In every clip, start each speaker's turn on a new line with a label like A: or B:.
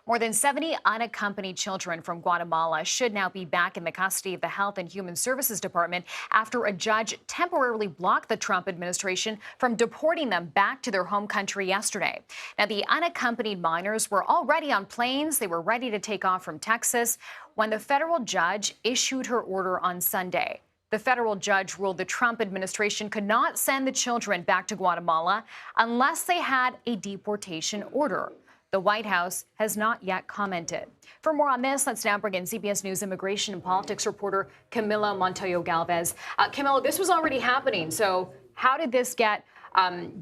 A: More than 70 unaccompanied children from Guatemala should now be back in the custody of the Health and Human Services Department after a judge temporarily blocked the Trump administration from deporting them back to their home country yesterday. Now, the unaccompanied minors were already on planes. They were ready to take off from Texas when the federal judge issued her order on Sunday. The federal judge ruled the Trump administration could not send the children back to Guatemala unless they had a deportation order. The White House has not yet commented. For more on this, let's now bring in CBS News immigration and politics reporter Camilo Montoya-Galvez. Camilo, this was already happening, so how did this get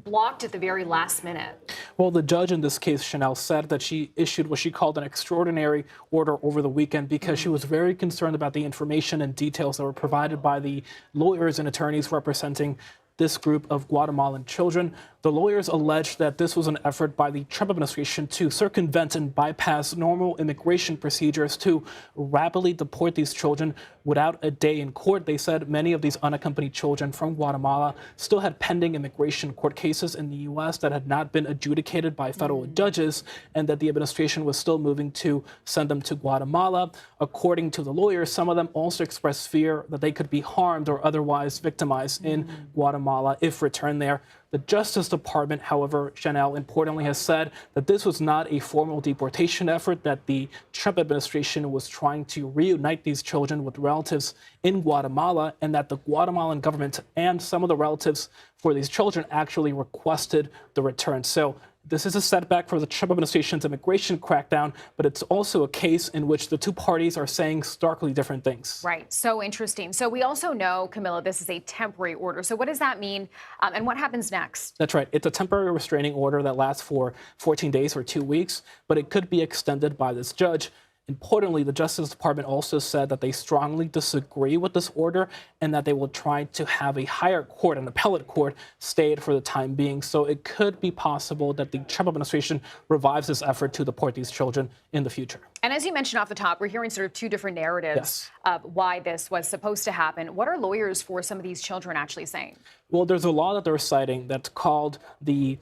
A: blocked at the very last minute?
B: Well, the judge in this case, Chanel, said that she issued what she called an extraordinary order over the weekend because she was very concerned about the information and details that were provided by the lawyers and attorneys representing this group of Guatemalan children. The lawyers alleged that this was an effort by the Trump administration to circumvent and bypass normal immigration procedures to rapidly deport these children without a day in court. They said many of these unaccompanied children from Guatemala still had pending immigration court cases in the U.S. that had not been adjudicated by federal judges, and that the administration was still moving to send them to Guatemala. According to the lawyers, some of them also expressed fear that they could be harmed or otherwise victimized in Guatemala if returned there. The Justice Department, however, Chanel, importantly has said that this was not a formal deportation effort, that the Trump administration was trying to reunite these children with relatives in Guatemala, and that the Guatemalan government and some of the relatives for these children actually requested the return. So this is a setback for the Trump administration's immigration crackdown, but it's also a case in which the two parties are saying starkly different things.
A: Right. So interesting. So we also know, Camilla, this is a temporary order. So what does that mean? And what happens next?
B: That's right. It's a temporary restraining order that lasts for 14 days or 2 weeks, but it could be extended by this judge. Importantly, the Justice Department also said that they strongly disagree with this order and that they will try to have a higher court, an appellate court, stay it for the time being. So it could be possible that the Trump administration revives this effort to deport these children in the future.
A: And as you mentioned off the top, we're hearing sort of two different narratives of why this was supposed to happen. What are lawyers for some of these children actually saying?
B: Well, there's a law that they're citing that's called the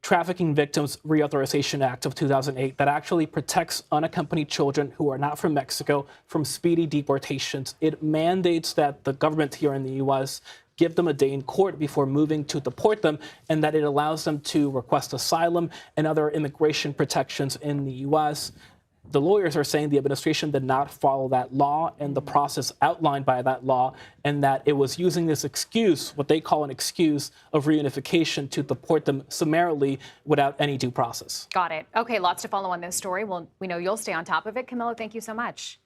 B: Trafficking Victims Reauthorization Act of 2008 that actually protects unaccompanied children who are not from Mexico from speedy deportations. It mandates that the government here in the U.S. give them a day in court before moving to deport them, and that it allows them to request asylum and other immigration protections in the U.S. The lawyers are saying the administration did not follow that law and the process outlined by that law, and that it was using this excuse, what they call an excuse of reunification, to deport them summarily without any due process.
A: Got it. Okay, lots to follow on this story. Well, we know you'll stay on top of it. Camilo, thank you so much.